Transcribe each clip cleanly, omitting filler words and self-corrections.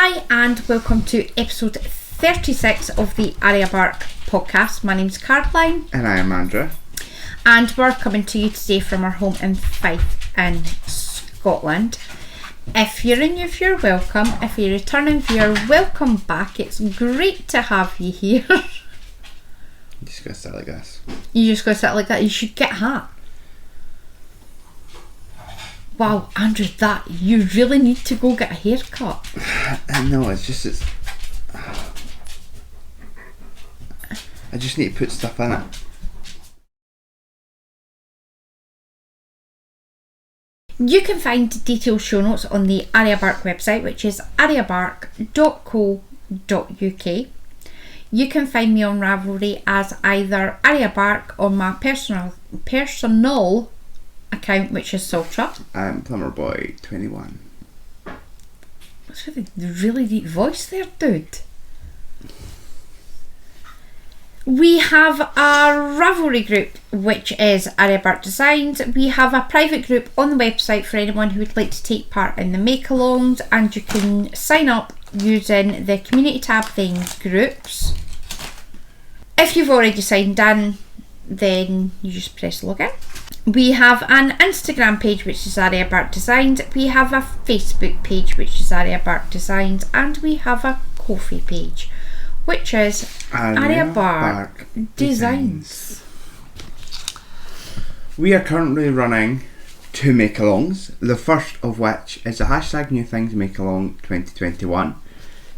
Hi and welcome to episode 36 of the Arya Bark Podcast. My name's Caroline. And I am Andrew. And we're coming to you today from our home in Fife in Scotland. If you're a new viewer, welcome. If you're a returning viewer, welcome back. It's great to have you here. You just gotta sit like this. You just gotta sit like that. You should get a hat. Wow, Andrew, that you really need to go get a haircut. No, it's I just need to put stuff in it. You can find detailed show notes on the Arya Bark website, which is aryabark.co.uk. You can find me on Ravelry as either Arya Bark or my personal account, which is Sultra. I'm Plumberboy21. That's a really deep voice there, dude. We have a Ravelry group, which is Arya Bark Designs. We have a private group on the website for anyone who would like to take part in the make-alongs, and you can sign up using the community tab thing, groups. If you've already signed in, then you just press login. We have an Instagram page, which is Arya Bark Designs. We have a Facebook page, which is Arya Bark Designs, and we have a Ko-fi page, which is Arya Bark Designs. We are currently running 2 make-alongs, the first of which is a hashtag New Things Make-along 2021.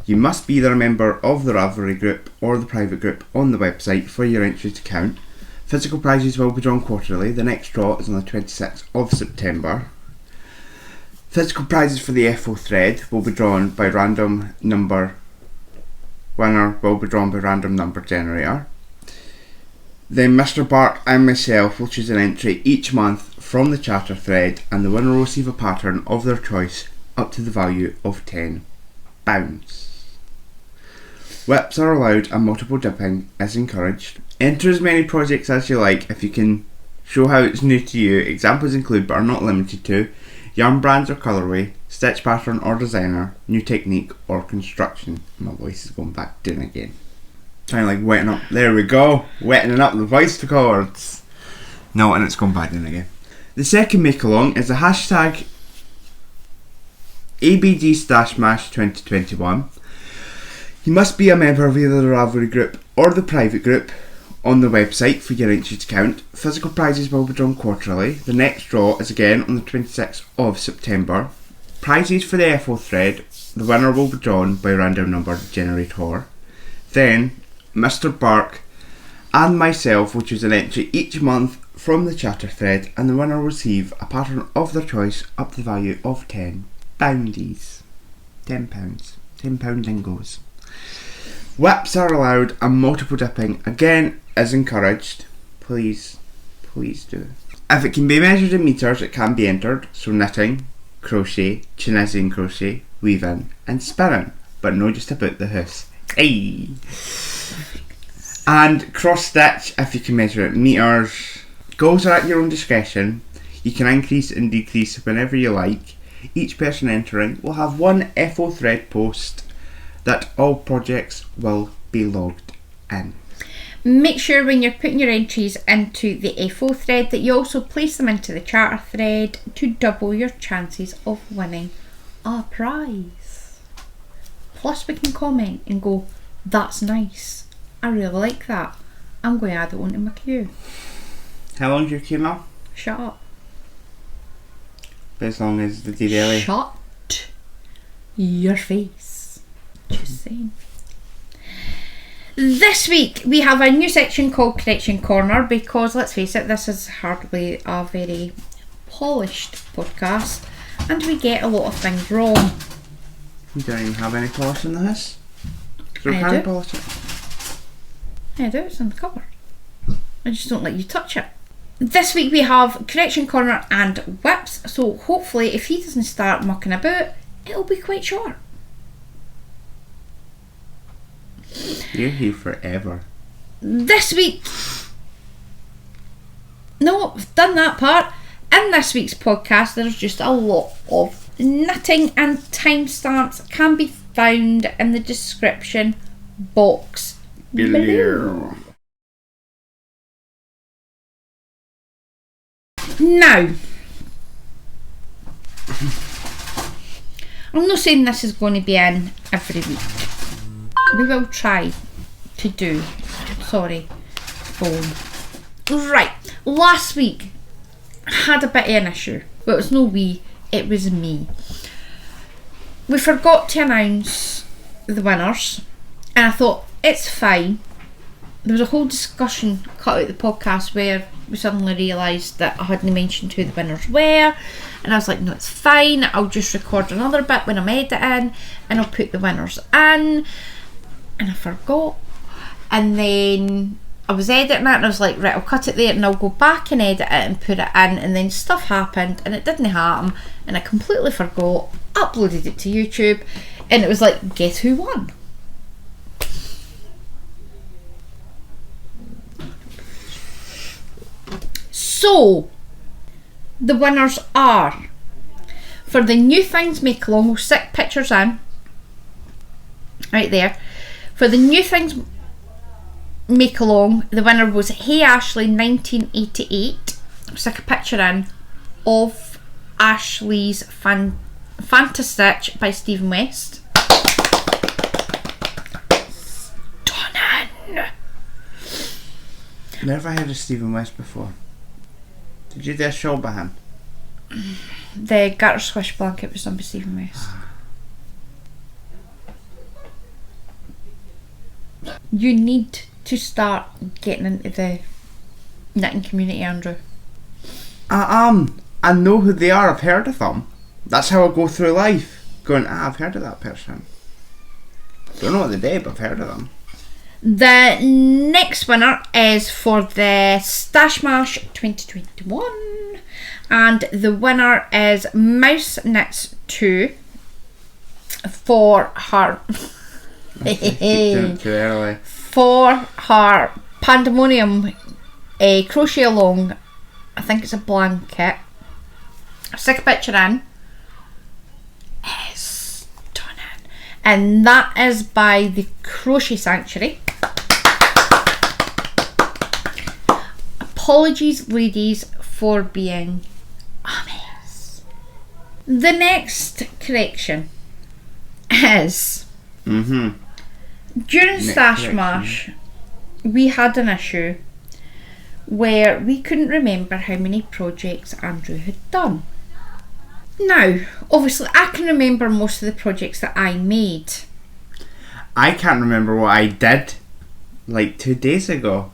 You must be either a member of the Ravelry group or the private group on the website for your entry to count. Physical prizes will be drawn quarterly. The next draw is on the 26th of September. Physical prizes for the FO thread will be drawn by random number. Winner will be drawn by random number generator. Then Mr. Bark and myself will choose an entry each month from the chatter thread, and the winner will receive a pattern of their choice up to the value of £10. Whips are allowed and multiple dipping is encouraged. Enter as many projects as you like if you can show how it's new to you. Examples include, but are not limited to, yarn brands or colourway, stitch pattern or designer, new technique or construction. My voice is going back down again. Trying like wetting up, there we go, wetting up the voice cords. No, and it's gone back down again. The second make along is a hashtag ABD/MASH 2021. You must be a member of either the Ravelry group or the private group on the website for your entry to count. Physical prizes will be drawn quarterly. The next draw is again on the 26th of September. Prizes for the FO thread, the winner will be drawn by random number generator. Then Mr. Bark and myself will choose an entry each month from the chatter thread, and the winner will receive a pattern of their choice up to the value of £10. £10 dingos. Whips are allowed and multiple dipping again is encouraged. Please do. If it can be measured in metres, it can be entered. So knitting, crochet, Tunisian crochet, weaving and spinning, but no just about the house. Hey. And cross stitch if you can measure it in metres. Goals are at your own discretion. You can increase and decrease whenever you like. Each person entering will have one FO thread post that all projects will be logged in. Make sure when you're putting your entries into the FO thread that you also place them into the charter thread to double your chances of winning a prize. Plus we can comment and go, that's nice, I really like that, I'm going to add it onto my queue. How long's your queue now? Shut up. As long as the D-Daily. Shut your face. Just saying. This week we have a new section called Correction Corner, because let's face it, this is hardly a very polished podcast and we get a lot of things wrong. You don't even have any polish in the house? So I can do. Polish it? I do, it's in the cupboard. I just don't let you touch it. This week we have Correction Corner and Whips, so hopefully if he doesn't start mucking about, it'll be quite short. You're here forever. This week... No, we've done that part. In this week's podcast, there's just a lot of knitting, and timestamps can be found in the description box below. Now, I'm not saying this is going to be in every week. We will try to do. Sorry, phone. Right, last week I had a bit of an issue. Well, it was no we, it was me. We forgot to announce the winners, and I thought, it's fine. There was a whole discussion cut out the podcast where we suddenly realised that I hadn't mentioned who the winners were, and I was like, no, it's fine, I'll just record another bit when I'm editing and I'll put the winners in. And I forgot, and then I was editing it and I was like, right, I'll cut it there and I'll go back and edit it and put it in, and then stuff happened and it didn't happen and I completely forgot, uploaded it to YouTube, and it was like, guess who won? So the winners are, for the New Things Make Along, we'll stick pictures in right there. For the New Things Make Along, the winner was Hey Ashley 1988. I'll stick a picture in of Ashley's Fantastitch by Stephen West. Stunning! Never heard of Stephen West before. Did you do a show by him? The Garter Swish Blanket was done by Stephen West. You need to start getting into the knitting community, Andrew. I know who they are, I've heard of them. That's how I go through life, going, I've heard of that person. Don't know what they do, but I've heard of them. The next winner is for the Stash Mash 2021, and the winner is Mouse Knits 2 for her Too early. For her Pandemonium crochet along, I think it's a blanket. I'll stick a picture in. It's stunning. And that is by the Crochet Sanctuary. Apologies, ladies, for being a mess. The next correction is during Stash Mash, we had an issue where we couldn't remember how many projects Andrew had done. Now, obviously, I can remember most of the projects that I made. I can't remember what I did like 2 days ago.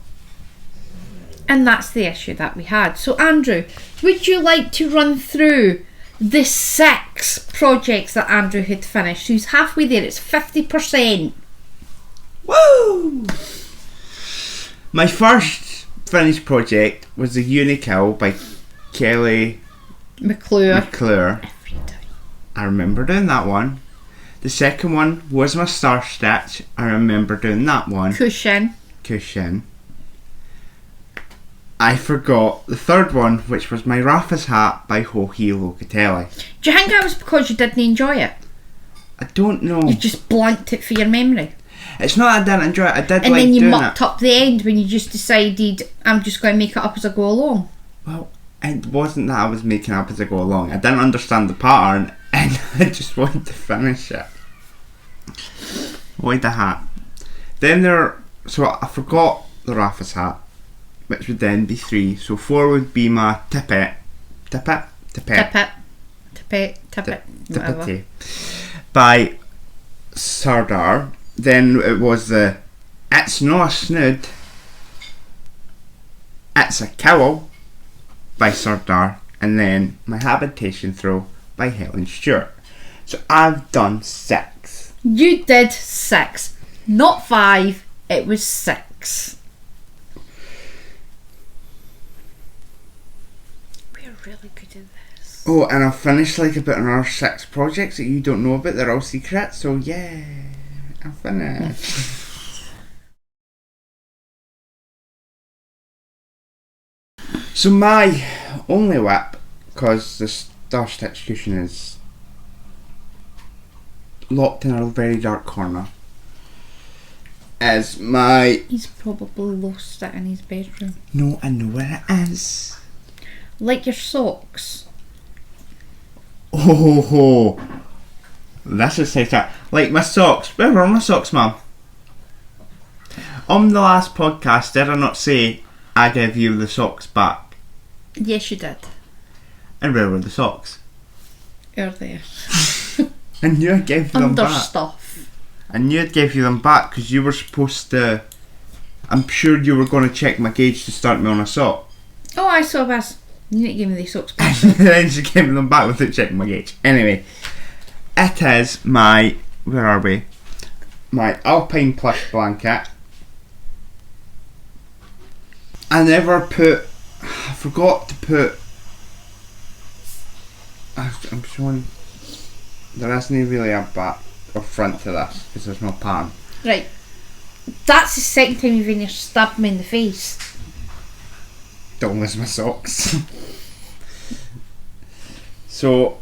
And that's the issue that we had. So, Andrew, would you like to run through the 6 projects that Andrew had finished? He's halfway there, it's 50%. Woo! My first finished project was the Unikill by Kelly McClure. Every time. I remember doing that one. The second one was my Star Stitch. I remember doing that one. Cushion. I forgot the third one, which was my Raffles hat by Johi Locatelli. Do you think that was because you didn't enjoy it? I don't know. You just blanked it for your memory. It's not that I didn't enjoy it. I did and like then you doing mucked up the end when you just decided, I'm just going to make it up as I go along. Well, it wasn't that I was making up as I go along. I didn't understand the pattern and I just wanted to finish it. Wanted the hat. Then so I forgot the Raffles hat, which would then be 3. So 4 would be my Tippet, whatever, by Sardar. Then it was the It's No a Snood, It's a Cowl by Sardar, and then my Habitation Throw by Helen Stewart. So I've done 6. You did 6, not 5, it was 6. We're really good at this. Oh, and I've finished like about another 6 projects that you don't know about, they're all secret, so yeah, I've finished. So my only whip, because the Star Stitch cushion is locked in a very dark corner is my... He's probably lost it in his bedroom. No, I know where it is. Like your socks. Oh, this is like like my socks. Where were my socks, Mum? On the last podcast, did I not say I gave you the socks back? Yes, you did. And where were the socks? You're there. I knew I gave you them Under back. stuff. I knew I'd give you them back because you were supposed to... I'm sure you were going to check my gauge to start me on a sock. Oh, I saw this. You need to give me these socks back. Then she gave me them back without checking my gauge. Anyway, it is my... Where are we? My Alpine plush blanket. I forgot to put... I'm showing... There isn't really a back or front to this because there's no pattern. Right. That's the second time you've been stabbed me in the face. Don't lose my socks. So,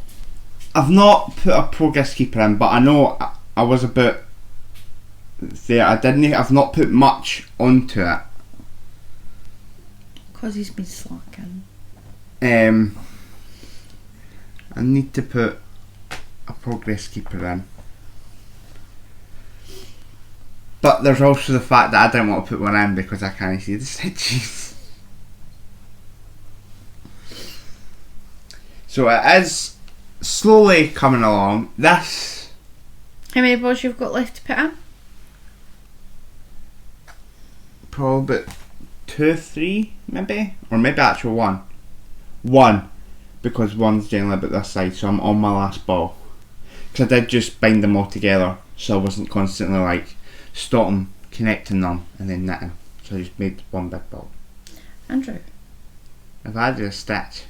I've not put a progress keeper in, but I know I was a bit there. I've not put much onto it. Because he's been slacking. I need to put a progress keeper in. But there's also the fact that I didn't want to put one in because I can't see the stitches. So it is slowly coming along. This... How many balls you've got left to put in? Probably about 2, 3 maybe? Or maybe actually 1. 1. Because one's generally about this side, so I'm on my last ball. Because I did just bind them all together, so I wasn't constantly like stopping, connecting them, and then knitting. So I just made one big ball. Andrew. If I did a stitch,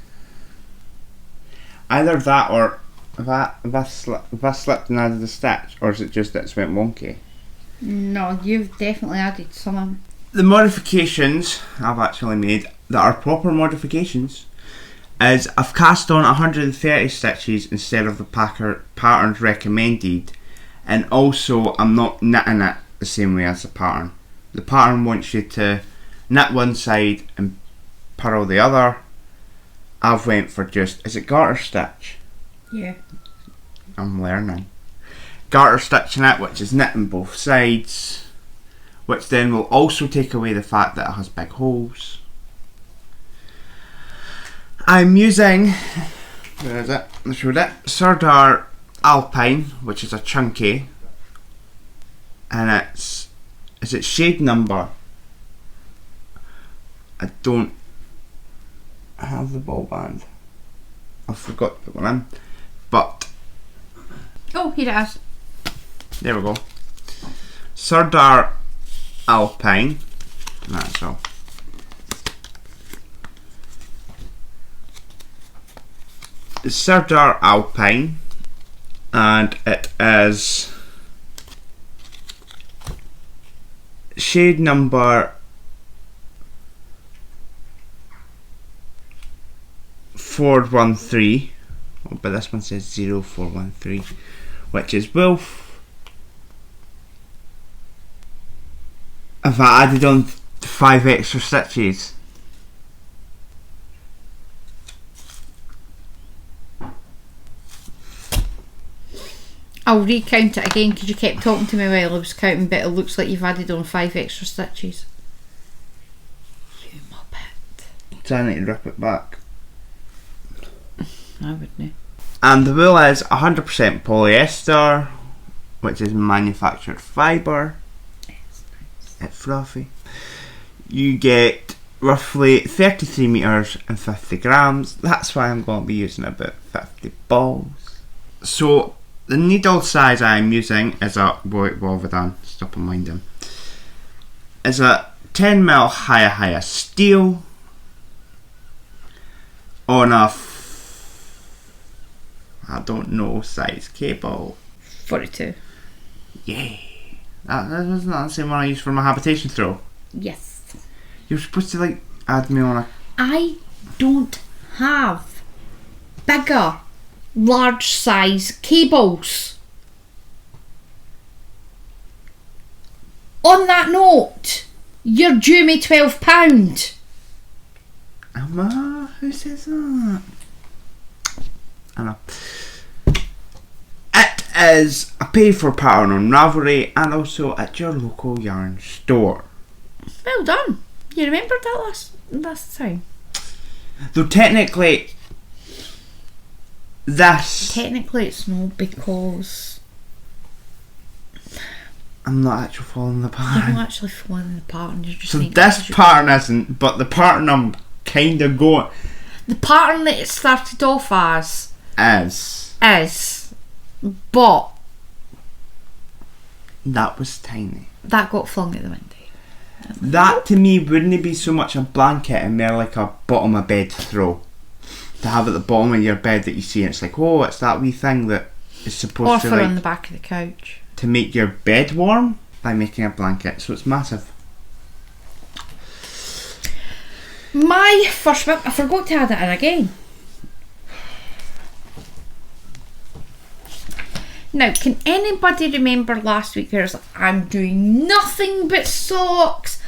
either that or if I slipped and added a stitch, or is it just that it's went wonky? No, you've definitely added some. The modifications I've actually made that are proper modifications is I've cast on 130 stitches instead of the patterns recommended, and also I'm not knitting it the same way as the pattern. The pattern wants you to knit one side and purl the other. I've went for just, is it garter stitch? Yeah. I'm learning. Garter stitching it, which is knitting both sides, which then will also take away the fact that it has big holes. I'm using, where is it? I showed it. Sardar Alpine, which is a chunky, and is it shade number? I don't have the ball band. I forgot to put one in, but Oh, here it is. there we go. Sardar Alpine. That's all. It's Sardar Alpine, and it is shade number 413. Oh, but this one says 0413, which is wolf. If I added on 5 extra stitches, I'll recount it again because you kept talking to me while I was counting, but it looks like you've added on 5 extra stitches. You muppet. so I need to rip it back. I wouldn't. And the wool is 100% polyester, which is manufactured fibre. It's nice. It's fluffy. You get roughly 33 metres and 50 grams. That's why I'm going to be using about 50 balls. So the needle size I'm using is a, what have I done? Stop and wind them. Is a 10mm higher steel on a I don't know size cable. 42. Yay! That wasn't that the same one I used for my habitation throw. Yes. You're supposed to like add me on a... I don't have bigger, large size cables. On that note, you're due me £12. Emma, who says that? I know. It is a pay for pattern on Ravelry and also at your local yarn store. Well done. You remembered that last time. Though technically it's not, because I'm not actually following the pattern. you're not actually following the pattern. You're just so this pattern isn't, but the pattern I'm kind of going. The pattern that it started off as is, but that was tiny. That got flung at the window. That to me wouldn't be so much a blanket and more like a bottom of bed throw. To have at the bottom of your bed that you see, and it's like, oh, it's that wee thing that is supposed to, like, on the back of the couch, to make your bed warm by making a blanket. So it's massive. My first whip, I forgot to add it in again. Now, can anybody remember last week where I was like, I'm doing nothing but socks,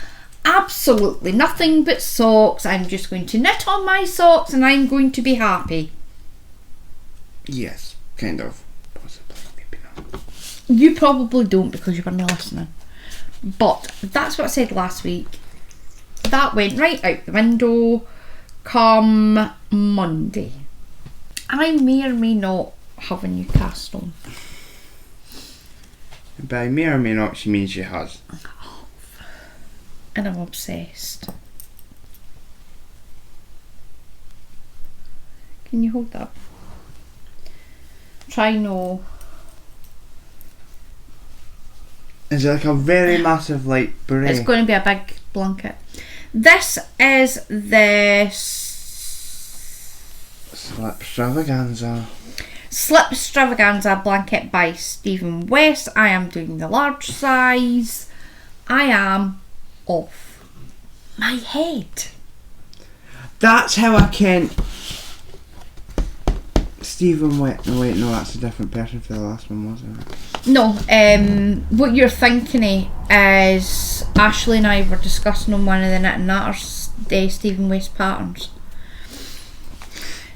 absolutely nothing but socks, I'm just going to knit on my socks and I'm going to be happy? Yes, kind of. Possibly, maybe not. You probably don't because you weren't listening. But that's what I said last week. That went right out the window come Monday. I may or may not have a new cast on. By may or may not, she means she has. And I'm obsessed. Can you hold that? Try no. Is it like a very massive, like, beret? It's going to be a big blanket. This is the Slip Extravaganza. Slip Extravaganza blanket by Stephen West. I am doing the large size. I am off my head. That's how I can. Stephen West. No, wait, no, that's a different person for the last one, wasn't it? No, what you're thinking is Ashley and I were discussing on one of the Knit and Natter Stephen West patterns.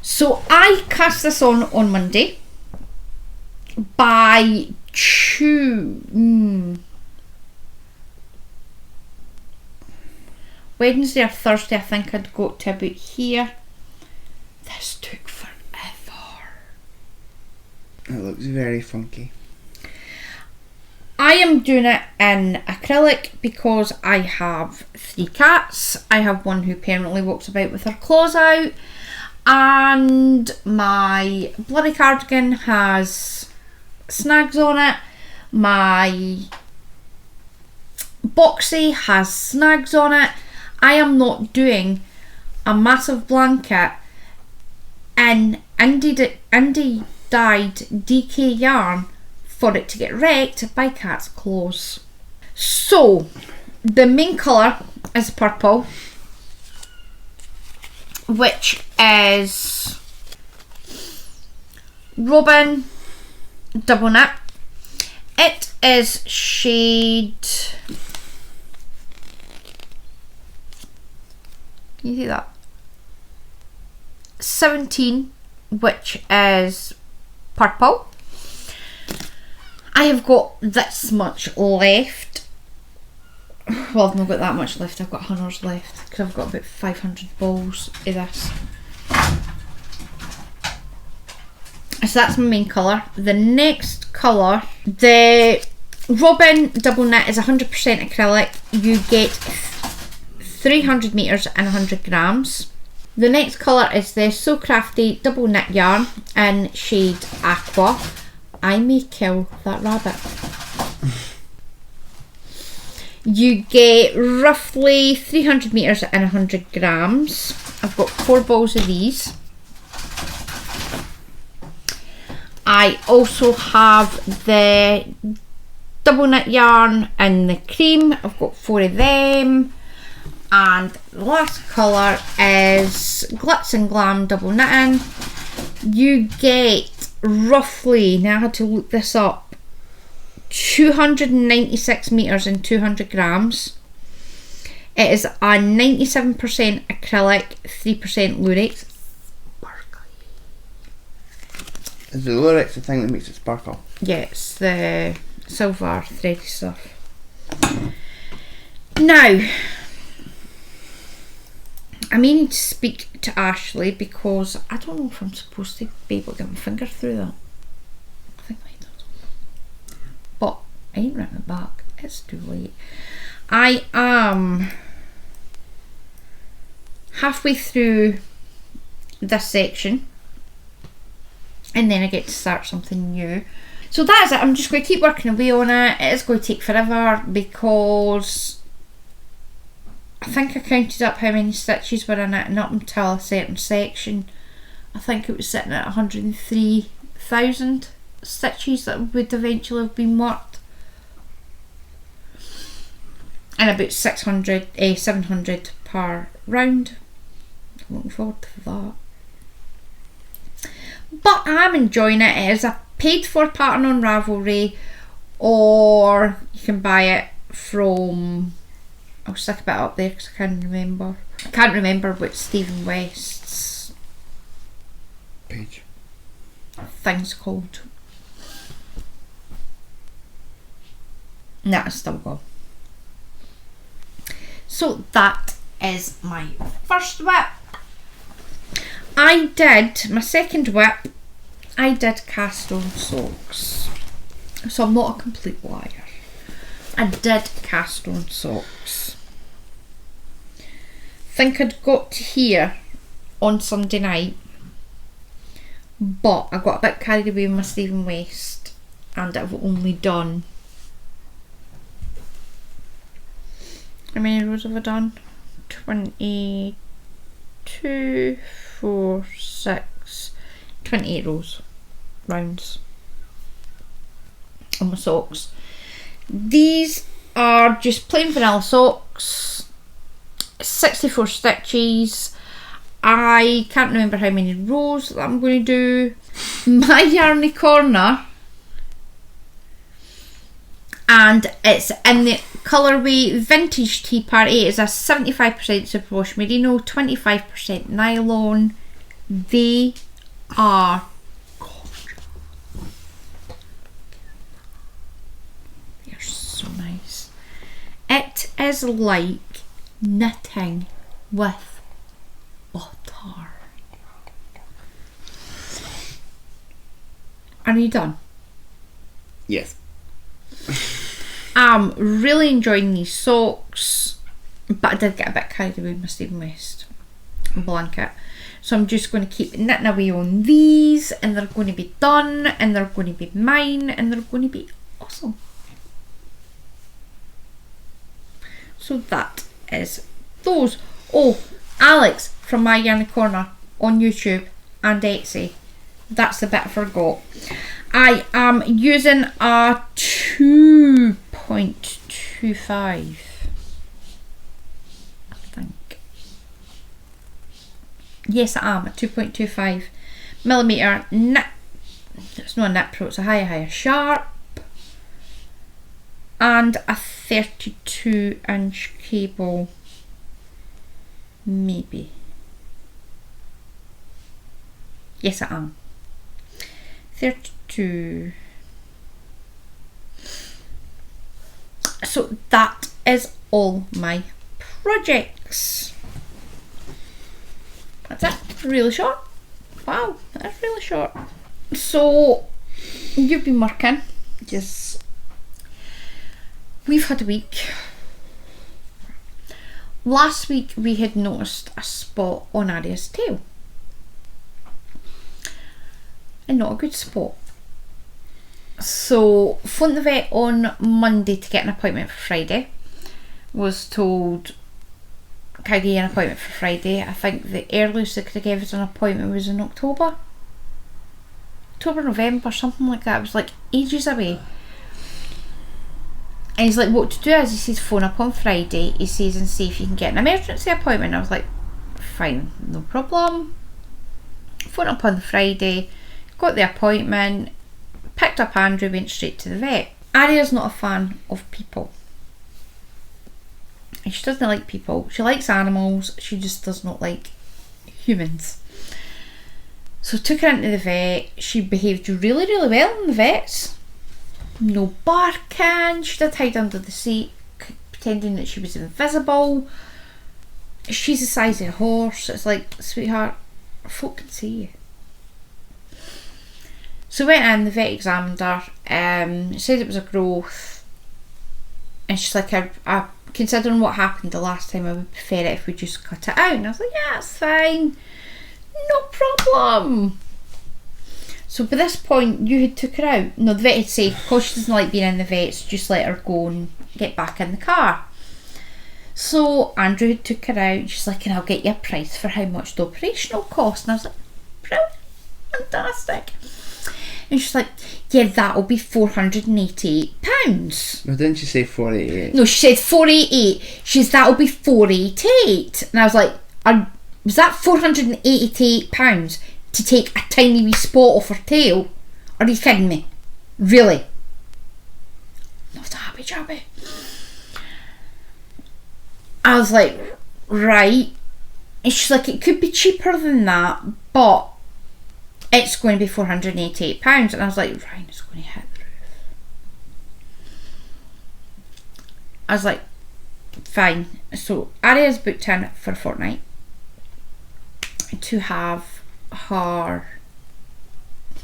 So I cast this on Monday. By Wednesday or Thursday, I think I'd got to about here. This took forever. It looks very funky. I am doing it in acrylic because I have 3 cats. I have one who permanently walks about with her claws out, and my bloody cardigan has snags on it. My boxy has snags on it. I am not doing a massive blanket in indie dyed DK yarn for it to get wrecked by cat's claws. So the main colour is purple, which is Robin double knit. It is shade, can you see that? 17, which is purple. I have got this much left. Well, I've not got that much left. I've got hunters left because I've got about 500 balls of this. So that's my main colour. The next colour, the Robin double knit is 100% acrylic. You get 300 metres and 100 grams. The next colour is the So Crafty double knit yarn in shade aqua. I may kill that rabbit. You get roughly 300 metres and 100 grams. I've got 4 balls of these. I also have the double knit yarn in the cream. I've got 4 of them. And the last colour is Glitz and Glam double knitting. You get roughly, now I had to look this up, 296 metres and 200 grams. It is a 97% acrylic, 3% lurex. Sparkly. Is the lurex the thing that makes it sparkle? Yeah, it's the silver thready stuff. Now, I may need to speak to Ashley because I don't know if I'm supposed to be able to get my finger through that. I think I did. But I ain't written it back. It's too late. I am halfway through this section and then I get to start something new. So that's it. I'm just going to keep working away on it. It is going to take forever because I think I counted up how many stitches were in it, and up until a certain section I think it was sitting at 103,000 stitches that would eventually have been worked, and about 700 per round. I'm looking forward to that. But I'm enjoying it. It is a paid for pattern on Ravelry, or you can buy it from, I'll stick a bit up there because I can't remember. I can't remember what Stephen West's page thing's called. Nah, it's still gone. So that is my first whip. I did my second whip. I did Cast Ons socks. So I'm not a complete liar. I did Cast Ons socks. Think I'd got to here on Sunday night, but I got a bit carried away with my Stephen West and I've only done, how many rows have I done? 22, 4, 6, 28 rows, rounds on my socks. These are just plain vanilla socks, 64 stitches. I can't remember how many rows that I'm going to do. My Yarny Corner, and it's in the colourway Vintage Tea Party. It's a 75% superwash merino, 25% nylon. They are gorgeous. They are so nice. It is like knitting with butter. Are you done? Yes. I'm really enjoying these socks, but I did get a bit carried away with my Stephen West blanket. So I'm just going to keep knitting away on these, and they're going to be done, and they're going to be mine, and they're going to be awesome. So that is those. Oh, Alex from My Yarny Corner on YouTube and Etsy. That's the bit I forgot. I am using a 2.25, I think. Yes, I am a 2.25 millimeter knit. It's not a knit pro, it's a higher sharp, and a 32-inch cable, maybe. Yes, I am. 32. So that is all my projects. That's it. Really short. Wow, that's really short. So you've been working. Yes. We've had a week. Last week we had noticed a spot on Arya's tail. And not a good spot. So phoned the vet on Monday to get an appointment for Friday. Was told, can I get you an appointment for Friday? I think the earliest they could have gave us an appointment was in October, November, something like that. It was like ages away. And he's like, what to do is, he says, phone up on Friday, he says, and see if you can get an emergency appointment. I was like, fine, no problem. Phone up on the Friday, got the appointment, picked up Andrew, went straight to the vet. Arya's not a fan of people. And she doesn't like people. She likes animals. She just does not like humans. So took her into the vet. She behaved really, really well in the vets. No barking. She did hide under the seat, pretending that she was invisible. She's the size of a horse. It's like, sweetheart, folk can see you. So went in, the vet examined her, said it was a growth, and she's like, I considering what happened the last time, I would prefer it if we just cut it out. And I was like, yeah, it's fine, no problem. So by this point, you had took her out. No, the vet had said, because she doesn't like being in the vets, just let her go and get back in the car. So Andrew had took her out. She's like, and I'll get you a price for how much the operation will cost. And I was like, brilliant, fantastic. And she's like, yeah, that'll be £488. No, didn't she say 488? No, she said 488. She's that'll be 488. And I was like, was that £488 to take a tiny wee spot off her tail? Are you kidding me? Really? Not a happy jabby. I was like, right. And she's like, it could be cheaper than that, but it's going to be £488. And I was like, Ryan, it's going to hit the roof. I was like, fine. So Arya's booked in for a fortnight to have her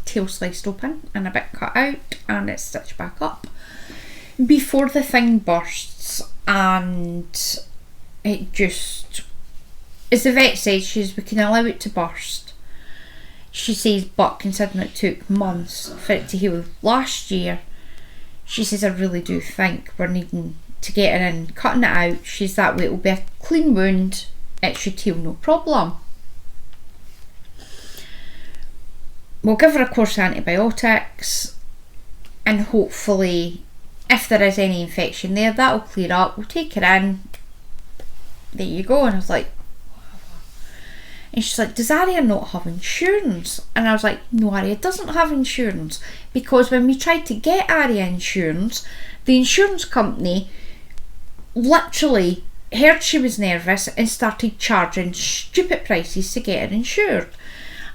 tail sliced open and a bit cut out, and it's stitched back up before the thing bursts. And it just, as the vet says, we can allow it to burst. She says, but considering it took months for it to heal last year, she says, I really do think we're needing to get her in, cutting it out. She's that way, it'll be a clean wound, it should heal no problem. We'll give her a course of antibiotics, and hopefully, if there is any infection there, that'll clear up. We'll take her in. There you go. And I was like, and she's like, does Arya not have insurance? And I was like, no, Arya doesn't have insurance, because when we tried to get Arya insurance, the insurance company literally heard she was nervous and started charging stupid prices to get her insured.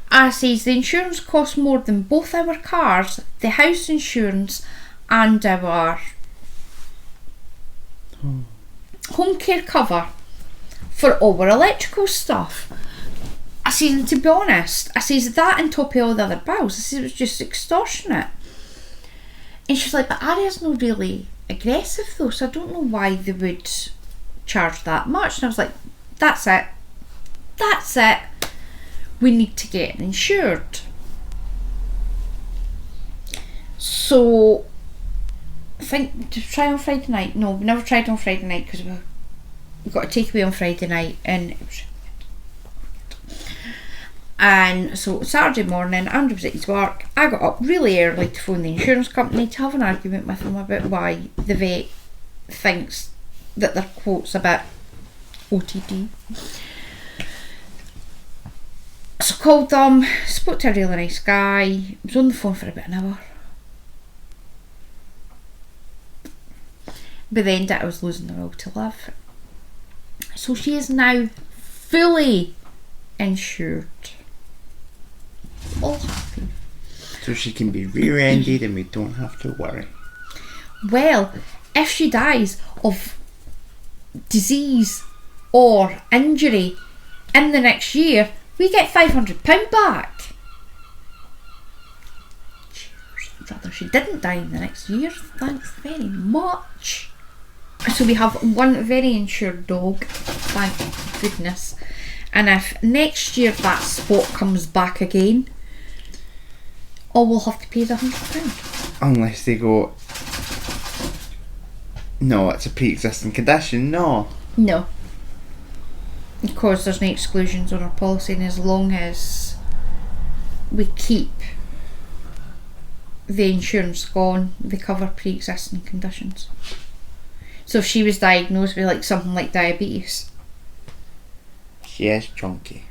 I says, the insurance costs more than both our cars, the house insurance, and our home care cover for all our electrical stuff. I says, and to be honest, I says, that on top of all the other bills, I says, it was just extortionate. And she's like, but Arya's not really aggressive though, so I don't know why they would charge that much. And I was like, that's it, we need to get insured. So I think to try on Friday night. No, we never tried on Friday night because we got a takeaway on Friday night, and it was. And so Saturday morning, Andrew was at his work. I got up really early to phone the insurance company to have an argument with them about why the vet thinks that their quote's a bit OTD. So called them, spoke to a really nice guy, was on the phone for about an hour. By the end of it, I was losing the will to live. So she is now fully insured. All happy. So she can be rear-ended and we don't have to worry. Well, if she dies of disease or injury in the next year, we get £500 back. Cheers. I'd rather she didn't die in the next year. Thanks very much. So we have one very insured dog, thank goodness. And if next year that spot comes back again, all we'll have to pay is £100. Unless they go, no, it's a pre-existing condition. No. Of course, there's no exclusions on our policy, and as long as we keep the insurance gone, they cover pre-existing conditions. So if she was diagnosed with like something like diabetes, she is chunky.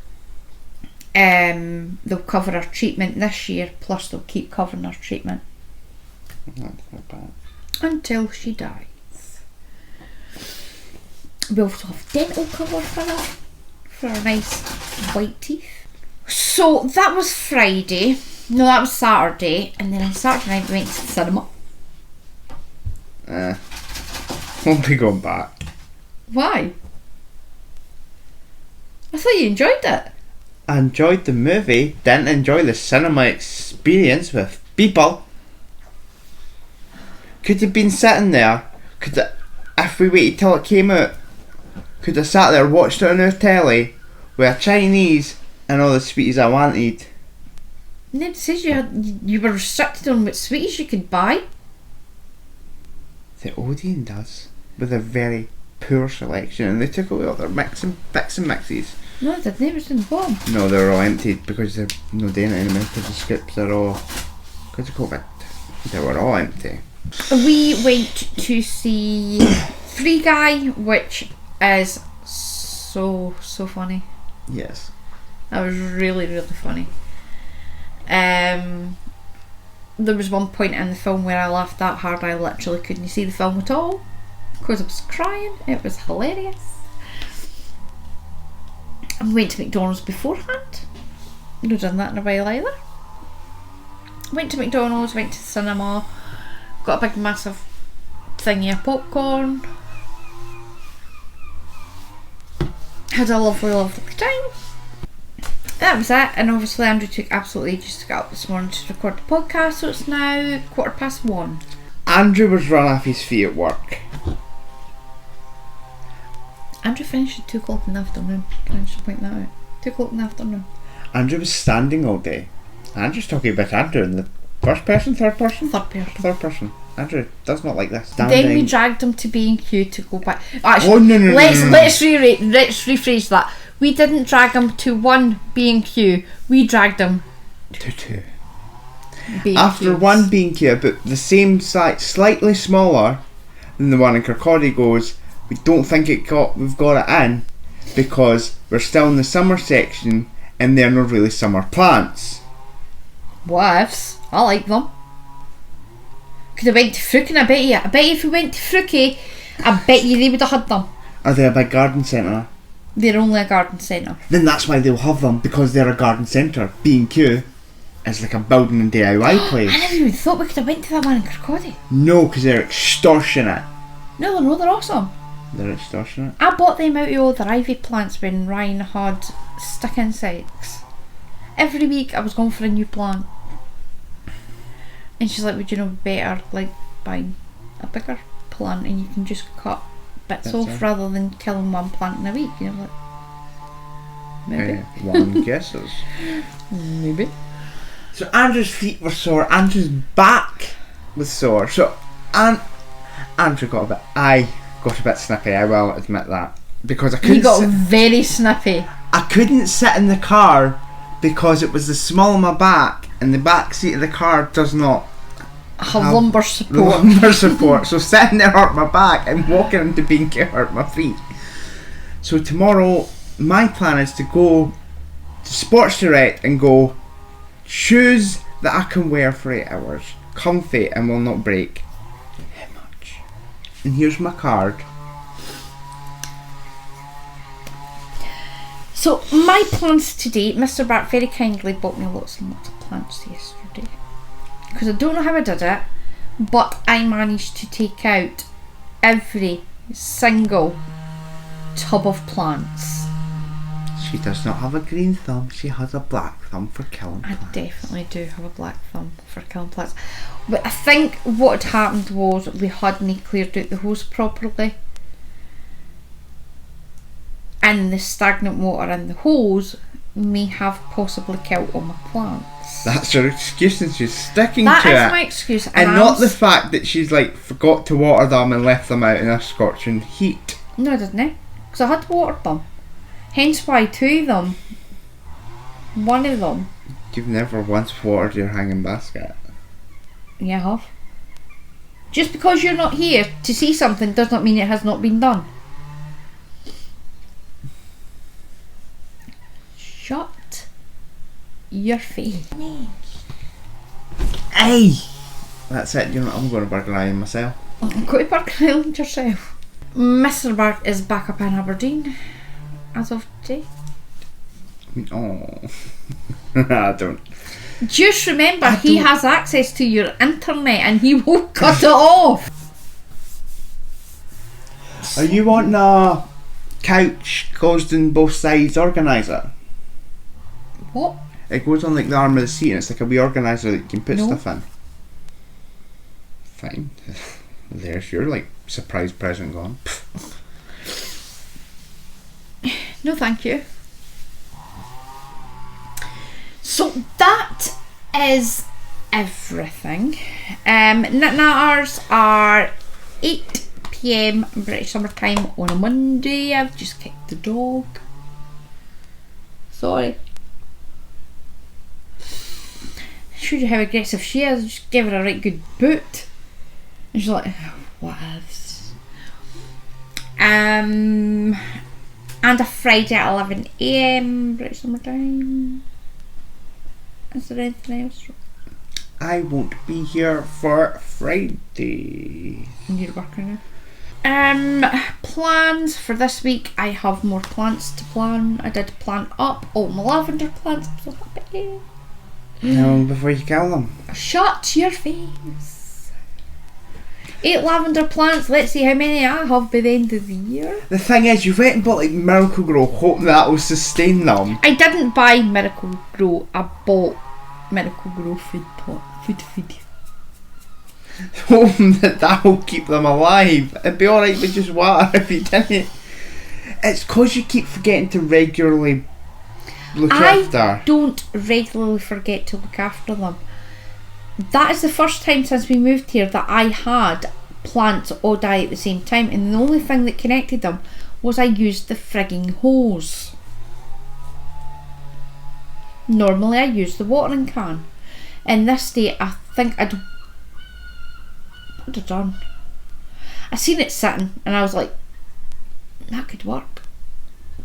They'll cover her treatment this year, plus they'll keep covering her treatment. That's not bad. until she dies. We also have dental cover for her nice white teeth. So that was Friday. No, that was Saturday. And then on Saturday night we went to the cinema. Won't be going back. Why? I thought you enjoyed it. I enjoyed the movie, didn't enjoy the cinema experience with people. Could have been sitting there, if we waited till it came out, could have sat there, watched it on our telly with a Chinese and all the sweeties I wanted. And then it says you were restricted on what sweeties you could buy. The Odeon does, with a very poor selection, and they took away all their mixes. No, they didn't. It was in the bottom. No, they're all emptied because they're not doing it anymore because the scripts are all, because of COVID, they were all empty. We went to see Free Guy, which is so funny. Yes. That was really, really funny. There was one point in the film where I laughed that hard I literally couldn't see the film at all because I was crying. It was hilarious. And we went to McDonald's beforehand. Not done that in a while either. Went to McDonald's, went to the cinema, got a big massive thingy of popcorn. Had a lovely, lovely time. That was it, and obviously Andrew took absolutely ages to get up this morning to record the podcast, so it's now 1:15. Andrew was run off his feet at work. Andrew finished at 2 o'clock in the afternoon. Can I just point that out? 2 o'clock in the afternoon. Andrew was standing all day. Andrew's talking about Andrew in the first person, third person? Third person. Andrew does not like this. Standing. Then we dragged him to B&Q to go back. Actually, no. Let's rephrase that. We didn't drag him to one B&Q. We dragged him to 2. B&Qs. After one B&Q, about the same size, slightly smaller than the one in Kirkcaldy, goes, we don't think we've got it in because we're still in the summer section and they're not really summer plants. What ifs? I like them. Could have went to Fruki, I bet you if we went to Fruki, I bet you they would have had them. Are they a big garden centre? They're only a garden centre. Then that's why they'll have them, because they're a garden centre. B&Q is like a building and DIY place. I never even thought we could have went to that one in Kirkcaldy. No, because they're extortionate. No, they're awesome. They're extortionate. I bought them out of all their ivy plants when Ryan had stick insects. Every week I was going for a new plant. And she's like, would you know better like buying a bigger plant and you can just cut bits off rather than killing one plant in a week, you know, like maybe. One guesses. Maybe. So Andrew's feet were sore, Andrew's back was sore. So Andrew got a bit snippy, I will admit that. Because I couldn't. You got very snippy. I couldn't sit in the car because it was the small of my back and the back seat of the car does not have lumbar support. So sitting there hurt my back and walking into B&Q hurt my feet. So tomorrow my plan is to go to Sports Direct and go shoes that I can wear for 8 hours, comfy and will not break. How much? And here's my card. So my plans today, Mr. Bark very kindly bought me lots and lots of plants yesterday. Because I don't know how I did it, but I managed to take out every single tub of plants. She does not have a green thumb, she has a black thumb for killing plants. I definitely do have a black thumb for killing plants. But I think what had happened was we hadn't cleared out the hose properly. And the stagnant water in the hose may have possibly killed all my plants. That's her excuse and she's sticking to it. That is my excuse. And not the fact that she's like forgot to water them and left them out in a scorching heat. No, I didn't. Because I had watered them. Hence why 2 of them. 1 of them. You've never once watered your hanging basket. Yeah, I have. Just because you're not here to see something does not mean it has not been done. Shut your face. Hey! That's it, you know what, I'm going to burglarize myself. Go to Park Island yourself. Mr. Bark is back up in Aberdeen as of today. Oh, I don't. Just remember, he has access to your internet and he won't cut it off. Are you wanting a couch caused in both sides organiser? What? It goes on like the arm of the seat and it's like a wee organiser that you can put stuff in. Fine. There's your like surprise present gone. No, thank you. So that is everything. Natters are 8 PM British Summer Time on a Monday. I've just kicked the dog. Sorry. Showed you how aggressive she is. Just give her a right good boot. And she's like, what else? And a Friday at 11 AM British Summer Time. Is there anything else? I won't be here for Friday. You're working now. Plans for this week. I have more plants to plan. I did plant up all my lavender plants. I'm so happy. No, before you kill them. Shut your face. 8 lavender plants. Let's see how many I have by the end of the year. The thing is, you went and bought like Miracle Grow, hoping that will sustain them. I didn't buy Miracle Grow. I bought Miracle Grow food. Hoping that will keep them alive. It'd be alright with just water if you didn't. It's because you keep forgetting to regularly look after. I don't regularly forget to look after them. That is the first time since we moved here that I had plants all die at the same time, and the only thing that connected them was I used the frigging hose. Normally I use the watering can. And this day I think what had I done? I seen it sitting and I was like, that could work.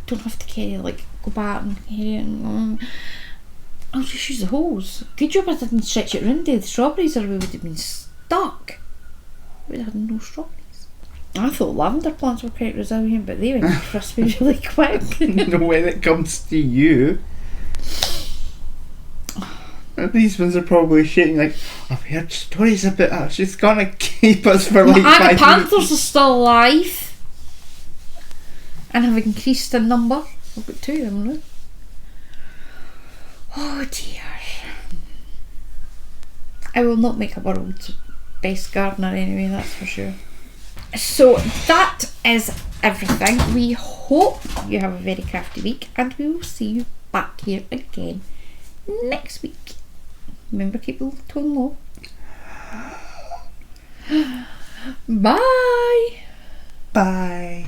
Don't have to carry, like, go back and carry it and I'll just use the hose. Good job I didn't stretch it round the strawberries or we would have been stuck. We would have had no strawberries. I thought lavender plants were quite resilient, but they went crispy really quick. No, when it comes to you, these ones are probably shaking like, I've heard stories about her. She's gonna keep us for like 5 minutes. Panthers are still alive and have increased in number. I've got 2 of them now. Oh dear. I will not make a world's best gardener anyway, that's for sure. So that is everything. We hope you have a very crafty week and we will see you back here again next week. Remember, keep the tone low. Bye. Bye.